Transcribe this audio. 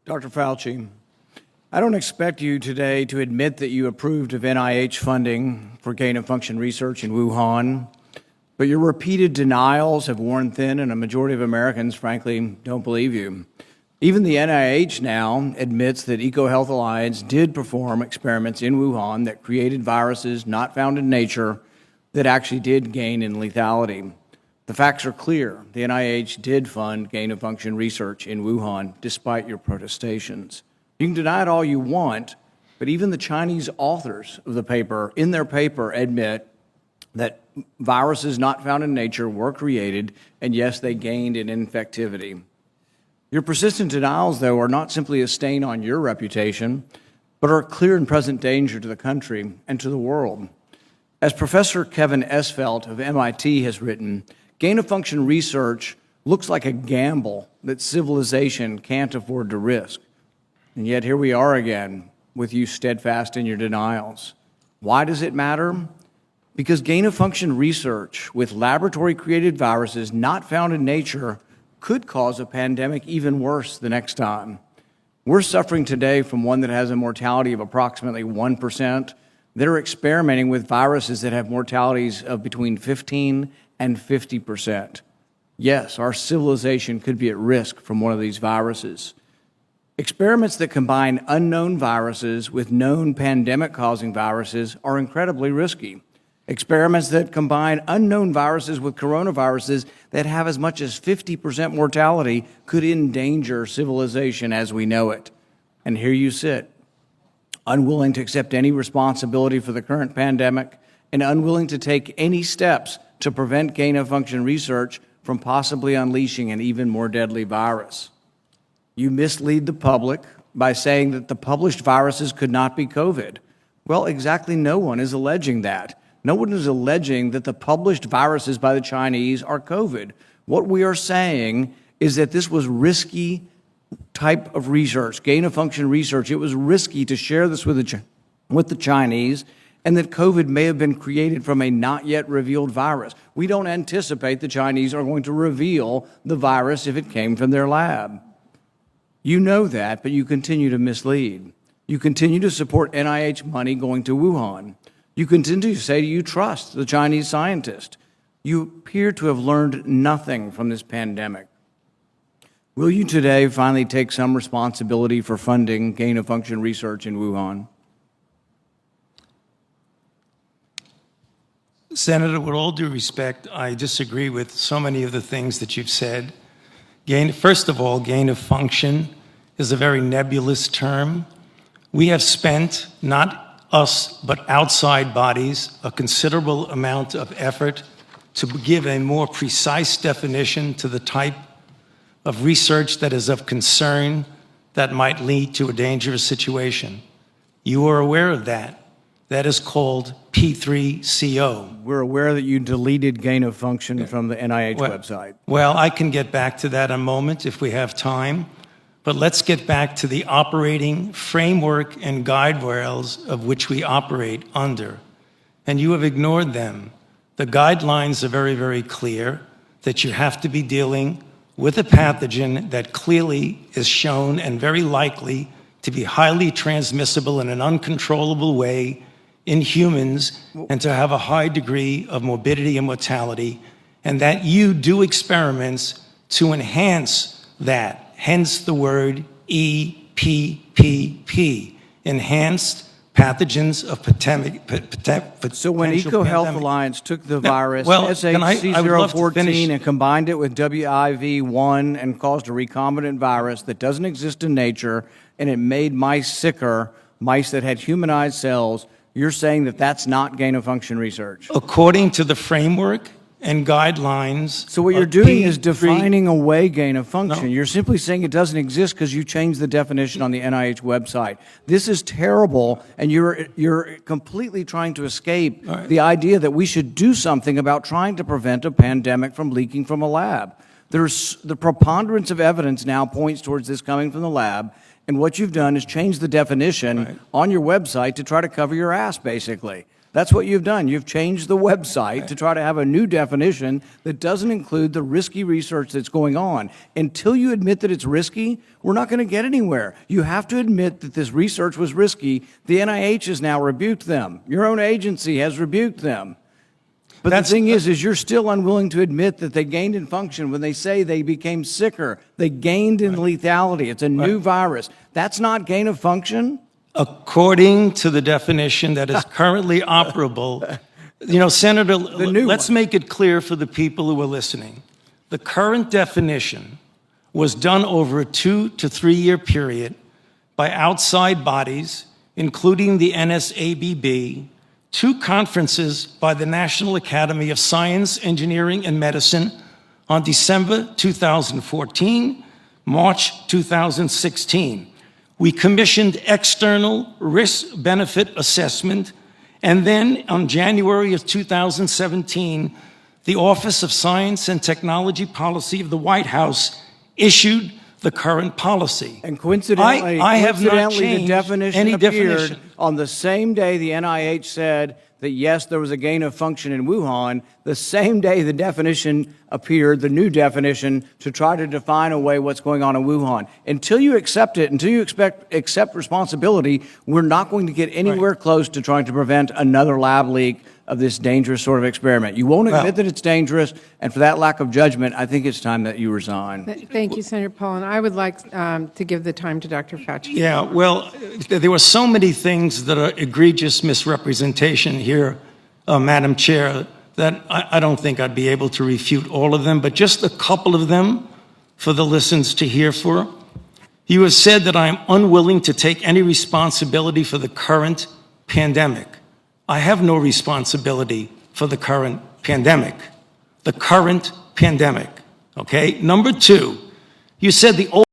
Dr. Fauci, I don't expect you today to admit that you approved of NIH funding for gain-of-function research in Wuhan, but your repeated denials have worn thin, and a majority of Americans, frankly, don't believe you. Even the NIH now admits that EcoHealth Alliance did perform experiments in Wuhan that created viruses not found in nature that actually did gain in lethality. The facts are clear. The NIH did fund gain-of-function research in Wuhan, despite your protestations. You can deny it all you want, but even the Chinese authors of the paper, in their paper, admit that viruses not found in nature were created, and yes, they gained in infectivity. Your persistent denials, though, are not simply a stain on your reputation, but are a clear and present danger to the country and to the world. As Professor Kevin Esfelt of MIT has written, gain-of-function research looks like a gamble that civilization can't afford to risk. And yet here we are again, with you steadfast in your denials. Why does it matter? Because gain-of-function research with laboratory-created viruses not found in nature could cause a pandemic even worse the next time. We're suffering today from one that has a mortality of approximately 1%. They're experimenting with viruses that have mortalities of between 15 and 50%. Yes, our civilization could be at risk from one of these viruses. Experiments that combine unknown viruses with known pandemic-causing viruses are incredibly risky. Experiments that combine unknown viruses with coronaviruses that have as much as 50% mortality could endanger civilization as we know it. And here you sit, unwilling to accept any responsibility for the current pandemic and unwilling to take any steps to prevent gain-of-function research from possibly unleashing an even more deadly virus. You mislead the public by saying that the published viruses could not be COVID. Well, exactly no one is alleging that. No one is alleging that the published viruses by the Chinese are COVID. What we are saying is that this was risky type of research, gain-of-function research. It was risky to share this with the Chinese, and that COVID may have been created from a not yet revealed virus. We don't anticipate the Chinese are going to reveal the virus if it came from their lab. You know that, but you continue to mislead. You continue to support NIH money going to Wuhan. You continue to say you trust the Chinese scientist. You appear to have learned nothing from this pandemic. Will you today finally take some responsibility for funding gain-of-function research in Wuhan? Senator, with all due respect, I disagree with so many of the things that you've said. First of all, gain of function is a very nebulous term. We have spent, not us, but outside bodies, a considerable amount of effort to give a more precise definition to the type of research that is of concern that might lead to a dangerous situation. You are aware of that. That is called P3CO. We're aware that you deleted gain-of-function from the NIH website. Well, I can get back to that in a moment if we have time. But let's get back to the operating framework and guide rails of which we operate under. And you have ignored them. The guidelines are very, very clear that you have to be dealing with a pathogen that clearly is shown and very likely to be highly transmissible in an uncontrollable way in humans and to have a high degree of morbidity and mortality, and that you do experiments to enhance that, hence the word EPPP, enhanced pathogens of So when EcoHealth Alliance took the virus, SHC014, and combined it with WIV1 and caused a recombinant virus that doesn't exist in nature, and it made mice sicker, mice that had humanized cells, you're saying that that's not gain-of-function research? According to the framework and guidelines. So what you're doing is defining away gain-of-function. No. You're simply saying it doesn't exist because you changed the definition on the NIH website. This is terrible, and you're completely trying to escape the idea that we should do something about trying to prevent a pandemic from leaking from a lab. The preponderance of evidence now points towards this coming from the lab, and what you've done is change the definition on your website to try to cover your ass, basically. That's what you've done. You've changed the website to try to have a new definition that doesn't include the risky research that's going on. Until you admit that it's risky, we're not going to get anywhere. You have to admit that this research was risky. The NIH has now rebuked them. Your own agency has rebuked them. But the thing is you're still unwilling to admit that they gained in function when they say they became sicker. They gained in lethality. It's a new virus. That's not gain of function? According to the definition that is currently operable, Senator, let's make it clear for the people who are listening. The current definition was done over a 2 to 3 year period by outside bodies, including the NSABB, 2 conferences by the National Academy of Science, Engineering, and Medicine on December 2014, March 2016. We commissioned external risk-benefit assessment, and then on January of 2017, the Office of Science and Technology Policy of the White House issued the current policy. And coincidentally, I have not changed the definition any appeared definition. on the same day the NIH said that, yes, there was a gain of function in Wuhan, the same day the definition appeared, the new definition, to try to define away what's going on in Wuhan. Until you accept it, until you accept responsibility, we're not going to get anywhere close to trying to prevent another lab leak of this dangerous sort of experiment. You won't admit that it's dangerous, and for that lack of judgment, I think it's time that you resign. Thank you, Senator Paul. And I would like to give the time to Dr. Fauci. Yeah, well, there were so many things that are egregious misrepresentation here, Madam Chair, that I don't think I'd be able to refute all of them, but just a couple of them for the listeners to hear for. You have said that I am unwilling to take any responsibility for the current pandemic. I have no responsibility for the current pandemic. The current pandemic, okay? Number 2, you said the